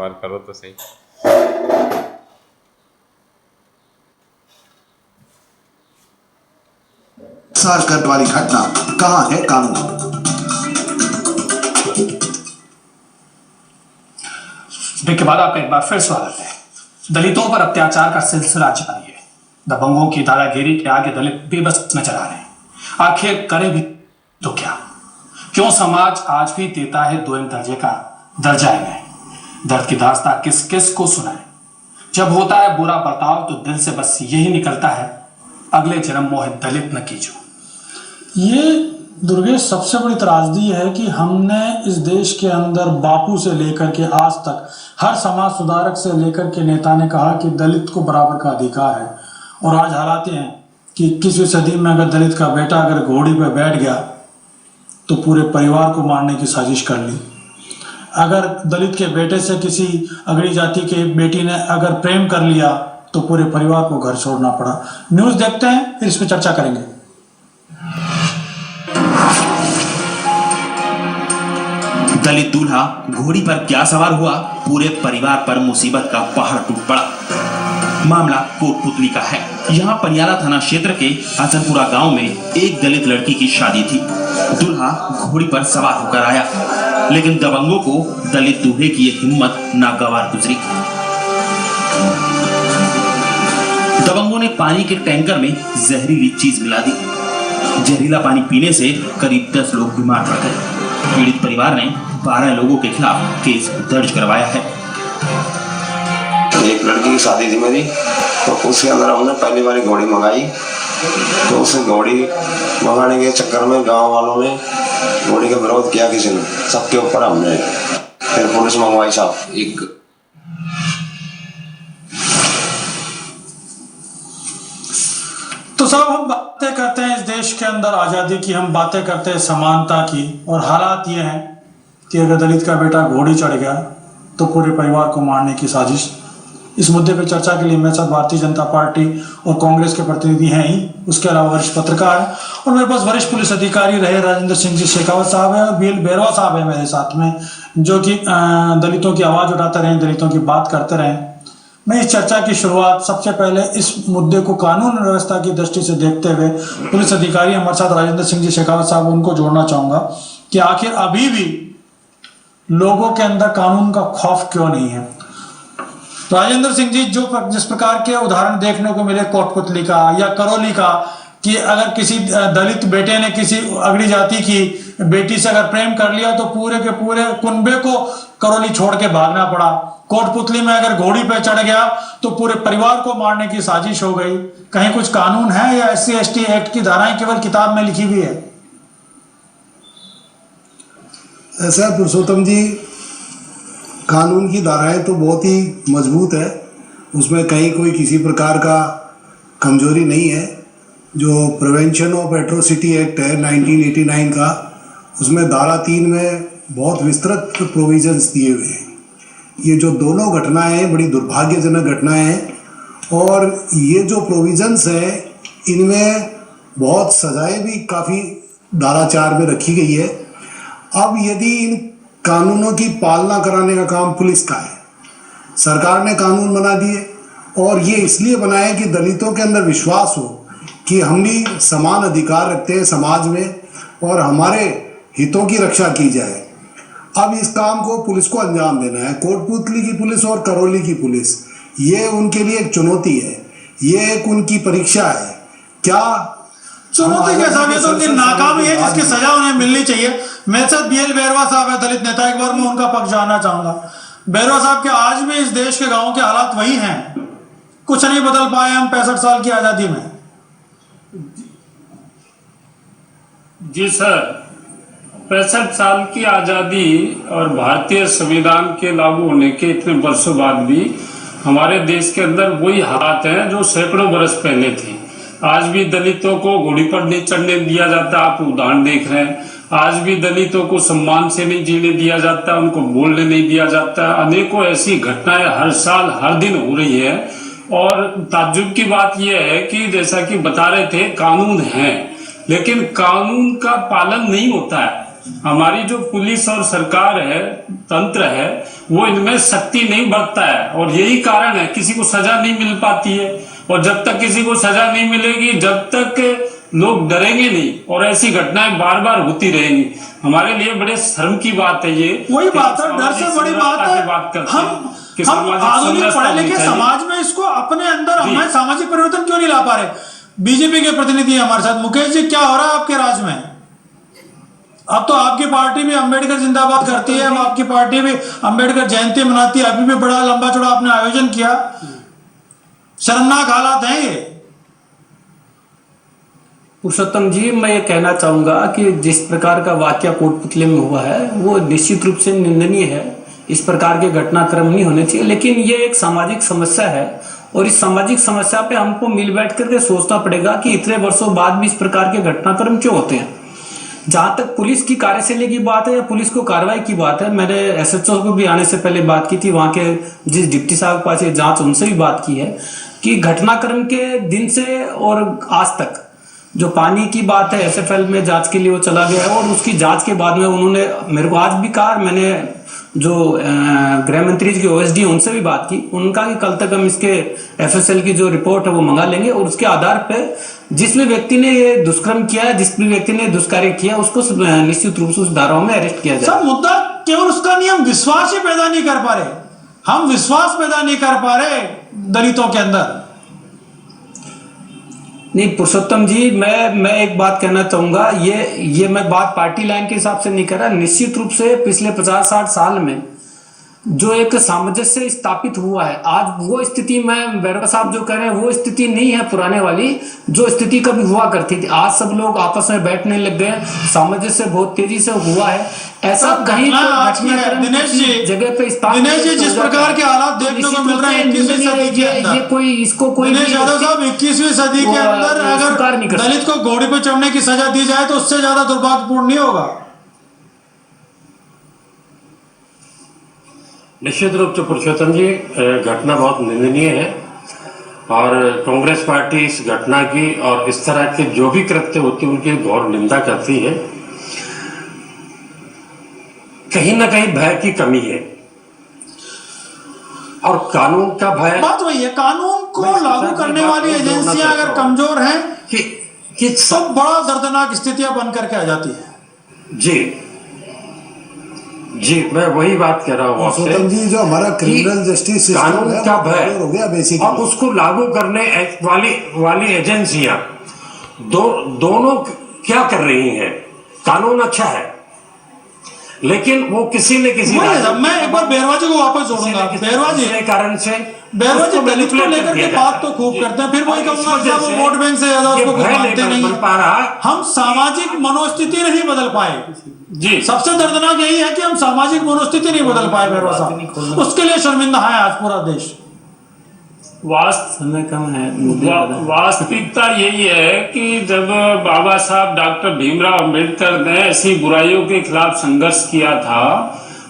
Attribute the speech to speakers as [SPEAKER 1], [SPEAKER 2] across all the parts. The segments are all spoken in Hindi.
[SPEAKER 1] बार करो तो सही।
[SPEAKER 2] सारकट वाली घटना, कहां है कानून?
[SPEAKER 3] ब्रेक के बाद आपका एक बार फिर स्वागत है। दलितों पर अत्याचार का सिलसिला जारी है। दबंगों की दादागिरी के आगे दलित बेबस नजर आ रहे हैं। आखिर करे भी तो क्या? क्यों समाज आज भी देता है दोयम दर्जे का दर्जा इन्हें? दर्द की दास्तां किस किस को सुनाए? जब होता है बुरा बर्ताव तो दिल से बस यही निकलता है, अगले जन्म मोहित दलित न कीजो।
[SPEAKER 4] ये दुर्गेश सबसे बड़ी त्रासदी है कि हमने इस देश के अंदर बापू से लेकर के आज तक हर समाज सुधारक से लेकर के नेता ने कहा कि दलित को बराबर का अधिकार है, और आज हालात हैं कि 21वीं सदी में अगर दलित का बेटा अगर घोड़ी पे बैठ गया तो पूरे परिवार को मारने की साजिश कर ली। अगर दलित के बेटे से किसी अगड़ी जाति के बेटी ने अगर प्रेम कर लिया तो पूरे परिवार को घर छोड़ना पड़ा। न्यूज़ देखते हैं, फिर इस पर चर्चा करेंगे।
[SPEAKER 5] दलित दूल्हा घोड़ी पर क्या सवार हुआ, पूरे परिवार पर मुसीबत का पहाड़ टूट पड़ा। मामला कोटपुतली का है। यहाँ पनियाला थाना क्षेत्र के हसनपुरा गांव में एक दलित लड़की की शादी थी। दूल्हा घोड़ी पर सवार होकर आया, लेकिन दबंगों को दलित दूल्हे की ये हिम्मत नागवार गुजरी। दबंगों ने पानी के टैंकर में जहरीली चीज मिला दी। जहरीला पानी पीने से करीब 10 लोग बीमार पड़ गए। पीड़ित परिवार ने 12 लोगों के खिलाफ केस दर्ज करवाया है।
[SPEAKER 6] एक लड़की की शादी थी मेरी, तो उसके अंदर हमने पहली बार घोड़ी मंगाई। तो उस घोड़ी मंगाने के चक्कर में गांव वालों ने घोड़ी का विरोध किया, किसी ने, सबके ऊपर हमने फिर पुलिस मंगवाई साहब। एक
[SPEAKER 4] तो साहब हम बातें करते हैं इस देश के अंदर आज़ादी की, हम बातें करते हैं समानता की, और हालात ये हैं कि अगर दलित का बेटा घोड़ी चढ़ गया तो पूरे परिवार को मारने की साजिश। इस मुद्दे पर चर्चा के लिए मेरे साथ भारतीय जनता पार्टी और कांग्रेस के प्रतिनिधि हैं ही, उसके अलावा वरिष्ठ पत्रकार हैं, और मेरे पास वरिष्ठ पुलिस अधिकारी रहे राजेंद्र सिंह जी शेखावत साहब हैं, और बीएल बैरवा साहब हैं मेरे साथ में, जो कि दलितों की आवाज़ उठाते रहे, दलितों की बात करते रहे। मैं इस चर्चा की शुरुआत सबसे पहले इस मुद्दे को कानून व्यवस्था की दृष्टि से देखते हुए पुलिस अधिकारी हमारे साथ राजेंद्र सिंह जी शेखावत साहब, उनको जोड़ना चाहूँगा कि आखिर अभी भी लोगों के अंदर कानून का खौफ क्यों नहीं है। राजेंद्र सिंह जी, जिस प्रकार के उदाहरण देखने को मिले कोटपुतली का या करौली का, कि अगर किसी दलित बेटे ने किसी अगड़ी जाति की बेटी से अगर प्रेम कर लिया तो पूरे के पूरे कुनबे को करौली छोड़ के भागना पड़ा। कोटपुतली में अगर घोड़ी पे चढ़ गया तो पूरे परिवार को मारने की साजिश हो गई। कहीं कुछ कानून है या SC/ST एक्ट की धाराएं केवल किताब में लिखी हुई है?
[SPEAKER 2] ऐसा पुरुषोत्तम जी, कानून की धाराएं तो बहुत ही मजबूत है, उसमें कहीं कोई किसी प्रकार का कमजोरी नहीं है। जो प्रिवेंशन ऑफ एट्रोसिटी एक्ट है 1989 का, उसमें धारा 3 में बहुत विस्तृत प्रोविजंस दिए हुए हैं। ये जो दोनों घटनाएं हैं बड़ी दुर्भाग्यजनक घटनाएं हैं, और ये जो प्रोविजंस हैं इनमें बहुत सजाएं भी काफ़ी धारा 4 में रखी गई है। अब यदि इन कानूनों की पालना कराने का काम पुलिस का है, सरकार ने कानून बना दिए, और ये इसलिए बनाए कि दलितों के अंदर विश्वास हो कि हम भी समान अधिकार रखते हैं समाज में और हमारे हितों की रक्षा की जाए। अब इस काम को पुलिस को अंजाम देना है। कोटपुतली की पुलिस और करौली की पुलिस, ये उनके लिए एक चुनौती है, ये एक उनकी परीक्षा है। क्या
[SPEAKER 4] चुनौती के साथ ये तो कि नाकामी है जिसकी सजा उन्हें मिलनी चाहिए। मेरे साथ बीएल बैरवा साहब है, दलित नेता, एक बार मैं उनका पक्ष जानना चाहूंगा। बैरवा साहब, के आज भी इस देश के गांवों के हालात वही हैं, कुछ नहीं बदल पाए हम 65 साल की आजादी में?
[SPEAKER 7] जी सर, 65 साल की आज़ादी और भारतीय संविधान के लागू होने के इतने वर्षों बाद भी हमारे देश के अंदर वही हालात हैं जो सैकड़ों बरस पहले थे। आज भी दलितों को घोड़ी पर नहीं चढ़ने दिया जाता, आप उदाहरण देख रहे हैं। आज भी दलितों को सम्मान से नहीं जीने दिया जाता, उनको बोलने नहीं दिया जाता। अनेकों ऐसी घटनाएं हर साल हर दिन हो रही है। और ताज्जुब की बात यह है कि जैसा कि बता रहे थे, कानून है लेकिन कानून का पालन नहीं होता है। हमारी जो पुलिस और सरकार है, तंत्र है, वो इनमें शक्ति नहीं बरतता है, और यही कारण है किसी को सजा नहीं मिल पाती है। और जब तक किसी को सजा नहीं मिलेगी, जब तक लोग डरेंगे नहीं और ऐसी घटनाएं बार बार होती रहेंगी, हमारे लिए बड़े शर्म की बात है। ये
[SPEAKER 4] वही बात है, डर से बड़ी बात है। हम आधुनिक पढ़े लिखे समाज में इसको अपने अंदर हमें सामाजिक परिवर्तन क्यों नहीं ला पा रहे? बीजेपी के प्रतिनिधि हैं हमारे साथ। मुकेश जी, क्या हो रहा है आपके राज्य में? अब तो आपकी पार्टी भी अंबेडकर जिंदाबाद करती है, अब आपकी पार्टी भी अंबेडकर जयंती मनाती है, अभी भी बड़ा लंबा चौड़ा आपने आयोजन किया। शर्मनाक हालात हैं ये।
[SPEAKER 1] पुरुषोत्तम जी, मैं ये कहना चाहूंगा कि जिस प्रकार का वाकया कोटपुतली में हुआ है वो निश्चित रूप से निंदनीय है। इस प्रकार के घटनाक्रम नहीं होने चाहिए, लेकिन ये एक सामाजिक समस्या है और इस सामाजिक समस्या पे हमको मिल बैठ करके सोचना पड़ेगा कि इतने वर्षों बाद भी इस प्रकार के घटनाक्रम क्यों होते हैं। जहां तक पुलिस की कार्यशैली की बात है या पुलिस को कार्रवाई की बात है, मैंने एसएचओ को भी आने से पहले बात की थी, वहां के जिस डिप्टी साहब के पास ये जांच, उनसे भी बात की है कि घटनाक्रम के दिन से और आज तक जो पानी की बात है, एसएफएल में जांच के लिए वो चला गया है और उसकी जांच के बाद में उन्होंने मेरे को आज भी कहा, मैंने जो गृह मंत्री जी के ओएसडी उनसे भी बात की, उनका कि कल तक हम इसके एफएसएल की जो रिपोर्ट है वो मंगा लेंगे और उसके आधार पर जिस भी व्यक्ति ने ये दुष्कर्म किया है, जिस भी व्यक्ति ने दुष्कार्य किया, उसको निश्चित रूप से उस धाराओं में अरेस्ट किया जाए।
[SPEAKER 4] मुद्दा केवल उसका नहीं, हम विश्वास ही पैदा नहीं कर पा रहे, हम विश्वास पैदा नहीं कर पा रहे दलितों के अंदर।
[SPEAKER 1] नहीं पुरुषोत्तम जी, मैं एक बात कहना चाहूंगा, ये मैं बात पार्टी लाइन के हिसाब से नहीं कर रहा। निश्चित रूप से पिछले 50-60 साल में जो एक सामंजस्य स्थापित हुआ है, आज वो स्थिति में बैरवा साहब जो कह रहे हैं वो स्थिति नहीं है पुराने वाली, जो स्थिति कभी हुआ करती थी। आज सब लोग आपस में बैठने लग गए, सामंजस्य बहुत तेजी से हुआ है। ऐसा कहीं
[SPEAKER 4] दिनेश जी,
[SPEAKER 1] जगह पे
[SPEAKER 4] दिनेश जी, जिस प्रकार के हालात देखने को मिल रहे हैं 21वीं सदी के अंदर,
[SPEAKER 1] ये कोई इसको कोई
[SPEAKER 4] दिनेश यादव साहब 21वीं सदी के अंदर अगर दलित को घोड़ी पर चढ़ने की सजा दी जाए तो उससे ज्यादा दुर्भाग्यपूर्ण नहीं होगा।
[SPEAKER 8] निश्चित रूप से पुरुषोत्तम जी, घटना बहुत निंदनीय है और कांग्रेस पार्टी इस घटना की और इस तरह के जो भी कृत्य होते हैं उनकी घोर निंदा करती है। कहीं ना कहीं भय की कमी है और कानून का भय।
[SPEAKER 4] बात वही है, कानून को लागू करने वाली एजेंसियां अगर कमजोर हैं
[SPEAKER 8] कि
[SPEAKER 4] सब बड़ा दर्दनाक स्थितियां बन करके आ जाती है।
[SPEAKER 8] जी, मैं वही बात कह रहा हूँ आपसे
[SPEAKER 2] जी, जो हमारा क्रिमिनल जस्टिस सिस्टम
[SPEAKER 8] कानून
[SPEAKER 2] है,
[SPEAKER 8] का भय
[SPEAKER 2] हो गया बेसिकली,
[SPEAKER 8] और उसको लागू करने वाली एजेंसियां दोनों क्या कर रही हैं? कानून अच्छा है लेकिन वो किसी न किसी
[SPEAKER 4] मैं एक बार बैरवा जी को वापस जोड़ूंगा। बैरवा जी
[SPEAKER 8] कारण से
[SPEAKER 4] बैरवा जी दलित को लेकर के बात तो खूब करते हैं, फिर वही कहूंगा वो वोट बैंक से ज्यादा उसको मानते नहीं। हम सामाजिक मनोस्थिति नहीं बदल पाए
[SPEAKER 7] जी,
[SPEAKER 4] सबसे दर्दनाक यही है कि हम सामाजिक मनोस्थिति नहीं बदल पाए बैरवा साहब, उसके लिए शर्मिंदा है आज पूरा देश।
[SPEAKER 1] समय कम है।
[SPEAKER 7] वास्तविकता यही है कि जब बाबा साहब डॉक्टर भीमराव अंबेडकर ने ऐसी बुराइयों के खिलाफ संघर्ष किया था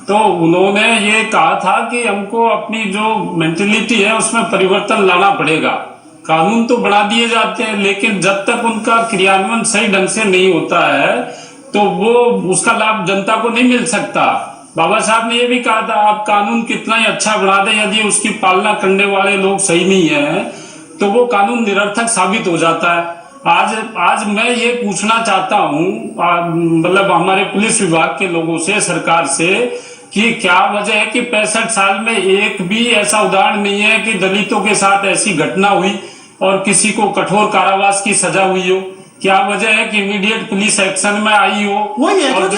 [SPEAKER 7] तो उन्होंने ये कहा था कि हमको अपनी जो मेंटेलिटी है उसमें परिवर्तन लाना पड़ेगा। कानून तो बना दिए जाते हैं लेकिन जब तक उनका क्रियान्वयन सही ढंग से नहीं होता है तो वो उसका लाभ जनता को नहीं मिल सकता। बाबा साहब ने यह भी कहा था आप कानून कितना ही अच्छा बना दें, यदि उसकी पालना करने वाले लोग सही नहीं है तो वो कानून निरर्थक साबित हो जाता है। आज मैं ये पूछना चाहता हूँ मतलब हमारे पुलिस विभाग के लोगों से, सरकार से, कि क्या वजह है कि 65 साल में एक भी ऐसा उदाहरण नहीं है कि दलितों के साथ ऐसी घटना हुई और किसी को कठोर कारावास की सजा हुई हो? क्या वजह है कि इमीडिएट पुलिस एक्शन में आई हो?
[SPEAKER 4] वही है क्योंकि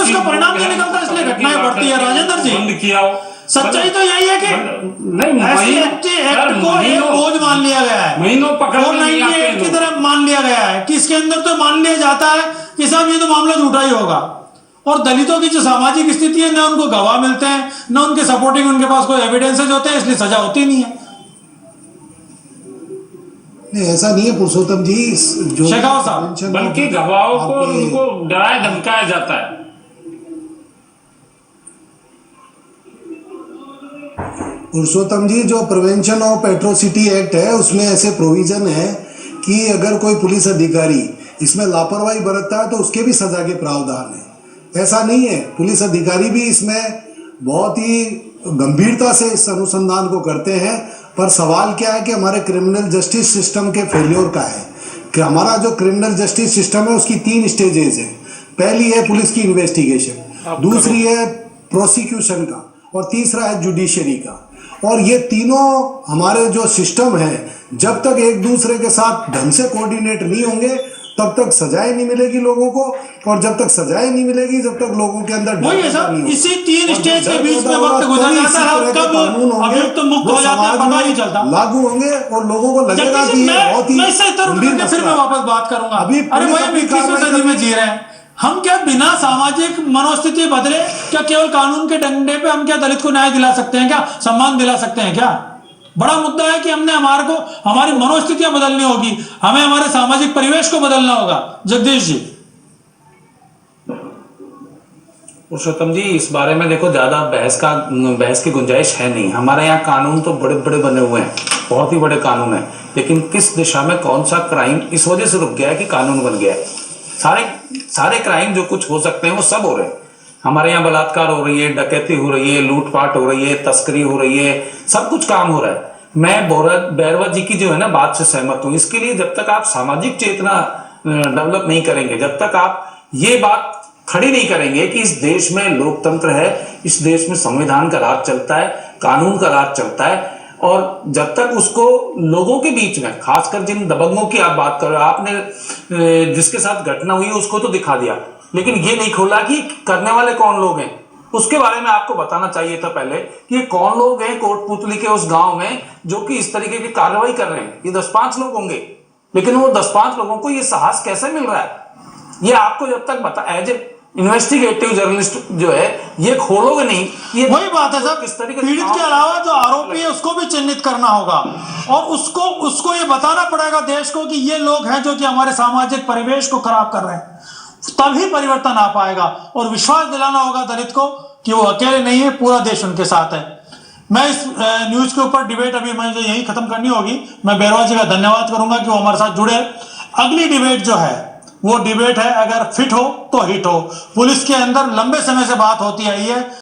[SPEAKER 4] उसका परिणाम नहीं निकलता, इसलिए घटनाएं बढ़ती है। राजेंद्र जी,
[SPEAKER 7] बंद किया हो।
[SPEAKER 4] सच्चाई तो यही है कि एक्ट को एक बोझ मान लिया गया है,
[SPEAKER 7] महीनों पकड़
[SPEAKER 4] की तरह मान लिया गया है कि इसके अंदर तो मान लिया जाता है कि साहब ये तो मामला झूठा ही होगा। और दलितों की जो सामाजिक स्थिति है, न उनको गवाह मिलते हैं, न उनके सपोर्टिंग उनके पास कोई एविडेंसेज होते हैं, इसलिए सजा होती नहीं है।
[SPEAKER 2] नहीं, ऐसा नहीं है पुरुषोत्तम जी, जो
[SPEAKER 4] शेखावत साहब,
[SPEAKER 7] बल्कि गवाहों को उनको डराया धमकाया जाता है।
[SPEAKER 2] पुरुषोत्तम जी, जो प्रिवेंशन ऑफ एट्रोसिटी एक्ट है उसमें ऐसे प्रोविजन है कि अगर कोई पुलिस अधिकारी इसमें लापरवाही बरतता है तो उसके भी सजा के प्रावधान है। ऐसा नहीं है, पुलिस अधिकारी भी इसमें बहुत ही गंभीरता से इस अनुसंधान को करते हैं, पर सवाल क्या है कि हमारे क्रिमिनल जस्टिस सिस्टम के फेल्योर का है कि हमारा जो क्रिमिनल जस्टिस सिस्टम है उसकी 3 स्टेजेस हैं। पहली है पुलिस की इन्वेस्टिगेशन, दूसरी है प्रोसिक्यूशन का, और तीसरा है जुडिशरी का। और ये तीनों हमारे जो सिस्टम है, जब तक एक दूसरे के साथ ढंग से कोऑर्डिनेट नहीं होंगे तब तक सजाएं नहीं मिलेगी लोगों को, और जब तक सजाएं नहीं मिलेगी जब तक लोगों के अंदर
[SPEAKER 4] वही है सर, इसी 3 स्टेज के बीच में वक्त गुजर जाता है, कब अभियुक्त मुक्त हो जाता है पता नहीं चलता,
[SPEAKER 2] लागू होंगे और लोगों को लगेगा कि ये बहुत ही गंभीर
[SPEAKER 4] फिर मैं वापस बात करूंगा।
[SPEAKER 2] अभी
[SPEAKER 4] अरे भाई हम 21वीं सदी में जी रहे हैं, हम क्या बिना सामाजिक मनोस्थिति बदले क्या केवल कानून के डंडे पे हम क्या दलित को न्याय दिला सकते हैं, क्या सम्मान दिला सकते हैं? क्या बड़ा मुद्दा है कि हमने हमारी मनोस्थितियां बदलनी होगी, हमें हमारे सामाजिक परिवेश को बदलना होगा। जगदीश जी।
[SPEAKER 1] पुरुषोत्तम जी, इस बारे में देखो ज्यादा बहस की गुंजाइश है नहीं। हमारे यहाँ कानून तो बड़े बड़े बने हुए हैं, बहुत ही बड़े कानून है, लेकिन किस दिशा में कौन सा क्राइम इस वजह से रुक गया है कि कानून बन गया है। सारे क्राइम जो कुछ हो सकते हैं वो सब हो रहे हैं। हमारे यहाँ बलात्कार हो रही है, डकैती हो रही है, लूटपाट हो रही है, तस्करी हो रही है, सब कुछ काम हो रहा है। मैं बैरवा जी की जो है ना बात से सहमत हूं। इसके लिए जब तक आप सामाजिक चेतना डेवलप नहीं करेंगे, जब तक आप ये बात खड़ी नहीं करेंगे कि इस देश में लोकतंत्र है, इस देश में संविधान का राज चलता है, कानून का राज चलता है, और जब तक उसको लोगों के बीच में, खासकर जिन दबंगों की आप बात कर रहे हो, आपने जिसके साथ घटना हुई उसको तो दिखा दिया, लेकिन ये नहीं खोला कि करने वाले कौन लोग हैं। उसके बारे में आपको बताना चाहिए था पहले कि ये कौन लोग हैं कोटपुतली के उस गांव में जो कि इस तरीके की कार्रवाई कर रहे हैं। ये 10-5 लोग होंगे, लेकिन वो 10-5 लोगों को ये साहस कैसे मिल रहा है, ये आपको जब तक एज ए इन्वेस्टिगेटिव जर्नलिस्ट जो है ये खोलोगे नहीं। ये
[SPEAKER 4] वही बात है सर,
[SPEAKER 1] किस तरीके
[SPEAKER 4] पीड़ित के अलावा जो आरोपी है उसको भी चिन्हित करना होगा, और उसको ये बताना पड़ेगा देश को कि ये लोग हैं जो कि हमारे सामाजिक परिवेश को खराब कर रहे हैं। तभी परिवर्तन आ पाएगा, और विश्वास दिलाना होगा दलित को कि वो अकेले नहीं है, पूरा देश उनके साथ है। मैं इस न्यूज के ऊपर डिबेट अभी मुझे यही खत्म करनी होगी। मैं बैरवा जी का धन्यवाद करूंगा कि वो हमारे साथ जुड़े। अगली डिबेट जो है वो डिबेट है, अगर फिट हो तो हिट हो। पुलिस के अंदर लंबे समय से बात होती आई है